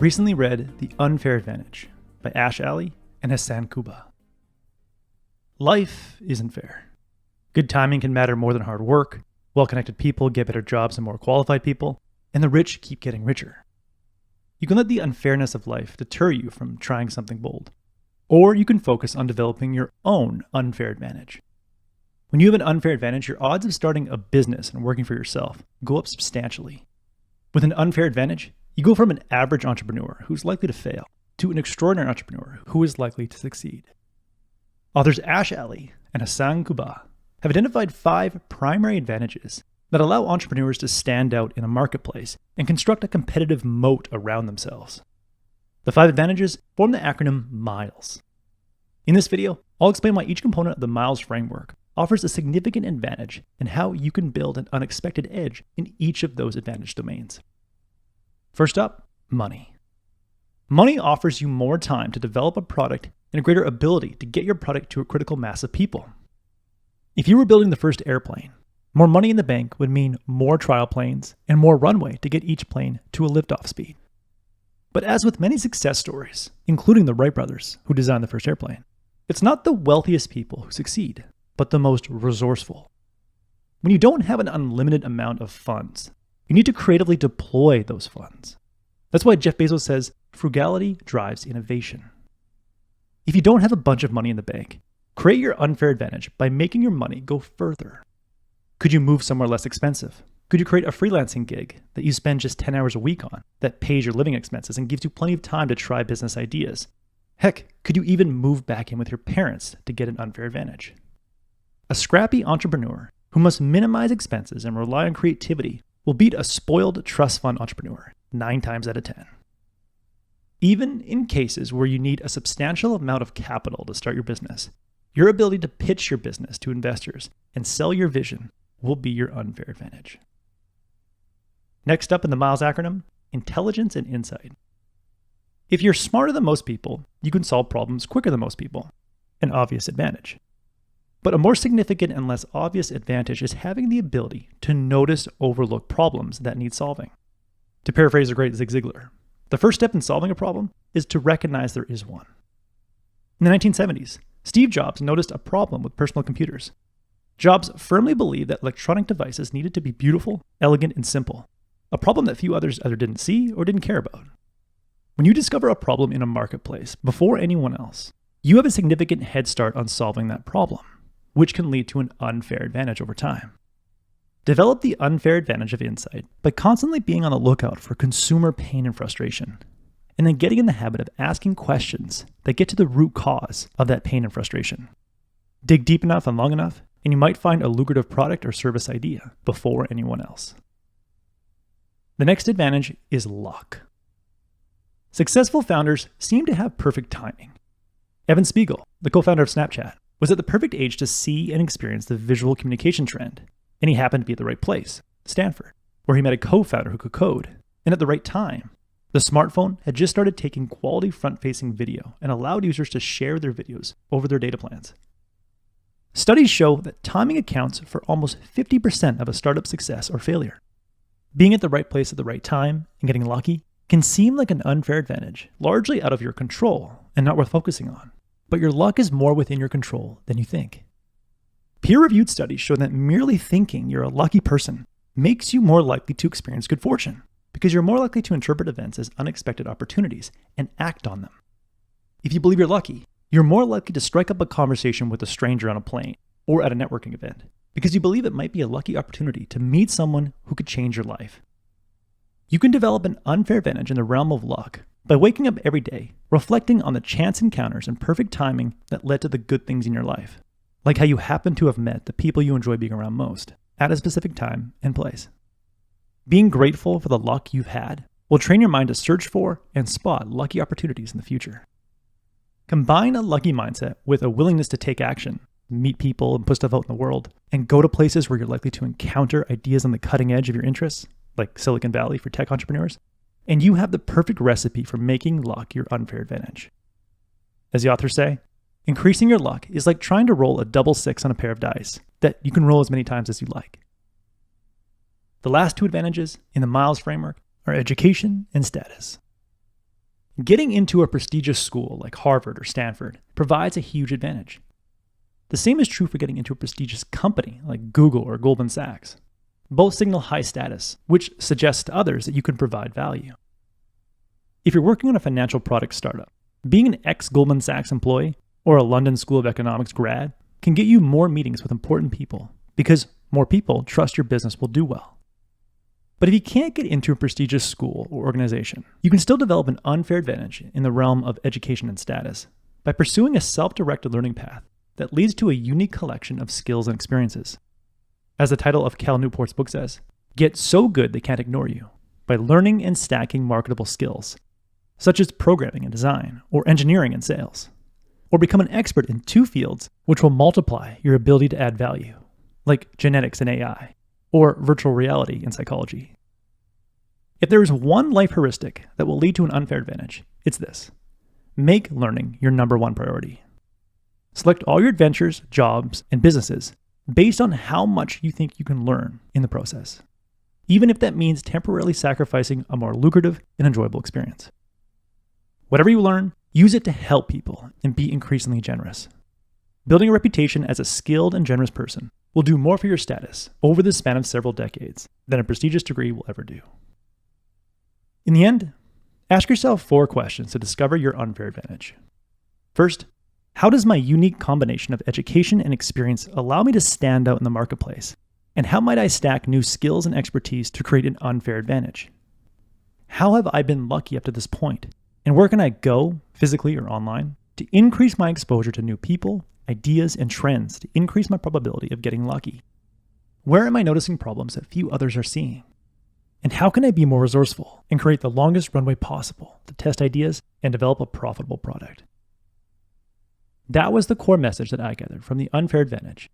recently read The Unfair Advantage by Ash Ali and Hasan. Life isn't fair. Good timing can matter more than hard work. Well-connected people get better jobs and more qualified people, and the rich keep getting richer. You can let the unfairness of life deter you from trying something bold, or you can focus on developing your own unfair advantage. When you have an unfair advantage, your odds of starting a business and working for yourself go up substantially. With an unfair advantage, you go from an average entrepreneur who's likely to fail to an extraordinary entrepreneur who is likely to succeed. Authors Ash Ali and Hasan have identified 5 primary advantages that allow entrepreneurs to stand out in a marketplace and construct a competitive moat around themselves. The 5 advantages form the acronym MILES. In this video, I'll explain why each component of the MILES framework offers a significant advantage and how you can build an unexpected edge in each of those advantage domains. First up, money. Money offers you more time to develop a product and a greater ability to get your product to a critical mass of people. If you were building the first airplane, more money in the bank would mean more trial planes and more runway to get each plane to a liftoff speed. But as with many success stories, including the Wright brothers who designed the first airplane, it's not the wealthiest people who succeed, but the most resourceful. When you don't have an unlimited amount of funds, you need to creatively deploy those funds. That's why Jeff Bezos says frugality drives innovation. If you don't have a bunch of money in the bank, create your unfair advantage by making your money go further. Could you move somewhere less expensive? Could you create a freelancing gig that you spend just 10 hours a week on that pays your living expenses and gives you plenty of time to try business ideas? Heck, could you even move back in with your parents to get an unfair advantage? A scrappy entrepreneur who must minimize expenses and rely on creativity will beat a spoiled trust fund entrepreneur 9 times out of 10. Even in cases where you need a substantial amount of capital to start your business, your ability to pitch your business to investors and sell your vision will be your unfair advantage. Next up in the MILES acronym, intelligence and insight. If you're smarter than most people, you can solve problems quicker than most people, an obvious advantage. But a more significant and less obvious advantage is having the ability to notice overlooked problems that need solving. To paraphrase the great Zig Ziglar, the first step in solving a problem is to recognize there is one. In the 1970s, Steve Jobs noticed a problem with personal computers. Jobs firmly believed that electronic devices needed to be beautiful, elegant, and simple, a problem that few others either didn't see or didn't care about. When you discover a problem in a marketplace before anyone else, you have a significant head start on solving that problem, which can lead to an unfair advantage over time. Develop the unfair advantage of insight by constantly being on the lookout for consumer pain and frustration, and then getting in the habit of asking questions that get to the root cause of that pain and frustration. Dig deep enough and long enough, and you might find a lucrative product or service idea before anyone else. The next advantage is luck. Successful founders seem to have perfect timing. Evan Spiegel, the co-founder of Snapchat, was at the perfect age to see and experience the visual communication trend, and he happened to be at the right place, Stanford, where he met a co-founder who could code, and at the right time. The smartphone had just started taking quality front-facing video and allowed users to share their videos over their data plans. Studies show that timing accounts for almost 50% of a startup success or failure. Being at the right place at the right time and getting lucky can seem like an unfair advantage, largely out of your control and not worth focusing on. But your luck is more within your control than you think. Peer-reviewed studies show that merely thinking you're a lucky person makes you more likely to experience good fortune, because you're more likely to interpret events as unexpected opportunities and act on them. If you believe you're lucky, you're more likely to strike up a conversation with a stranger on a plane or at a networking event, because you believe it might be a lucky opportunity to meet someone who could change your life. You can develop an unfair advantage in the realm of luck by waking up every day, reflecting on the chance encounters and perfect timing that led to the good things in your life, like how you happen to have met the people you enjoy being around most at a specific time and place. Being grateful for the luck you've had will train your mind to search for and spot lucky opportunities in the future. Combine a lucky mindset with a willingness to take action, meet people and put stuff out in the world, and go to places where you're likely to encounter ideas on the cutting edge of your interests, like Silicon Valley for tech entrepreneurs, and you have the perfect recipe for making luck your unfair advantage. As the authors say, increasing your luck is like trying to roll a double 6 on a pair of dice that you can roll as many times as you like. The last 2 advantages in the MILES framework are education and status. Getting into a prestigious school like Harvard or Stanford provides a huge advantage. The same is true for getting into a prestigious company like Google or Goldman Sachs. Both signal high status, which suggests to others that you can provide value. If you're working on a financial product startup, being an ex-Goldman Sachs employee or a London School of Economics grad can get you more meetings with important people because more people trust your business will do well. But if you can't get into a prestigious school or organization, you can still develop an unfair advantage in the realm of education and status by pursuing a self-directed learning path that leads to a unique collection of skills and experiences. As the title of Cal Newport's book says, get so good they can't ignore you by learning and stacking marketable skills, such as programming and design, or engineering and sales, or become an expert in 2 fields which will multiply your ability to add value, like genetics and AI, or virtual reality and psychology. If there is one life heuristic that will lead to an unfair advantage, it's this. Make learning your number 1 priority. Select all your adventures, jobs, and businesses based on how much you think you can learn in the process, even if that means temporarily sacrificing a more lucrative and enjoyable experience. Whatever you learn, use it to help people and be increasingly generous. Building a reputation as a skilled and generous person will do more for your status over the span of several decades than a prestigious degree will ever do. In the end, ask yourself 4 questions to discover your unfair advantage. First, how does my unique combination of education and experience allow me to stand out in the marketplace? And how might I stack new skills and expertise to create an unfair advantage? How have I been lucky up to this point? And where can I go, physically or online, to increase my exposure to new people, ideas, and trends to increase my probability of getting lucky? Where am I noticing problems that few others are seeing? And how can I be more resourceful and create the longest runway possible to test ideas and develop a profitable product? That was the core message that I gathered from The Unfair Advantage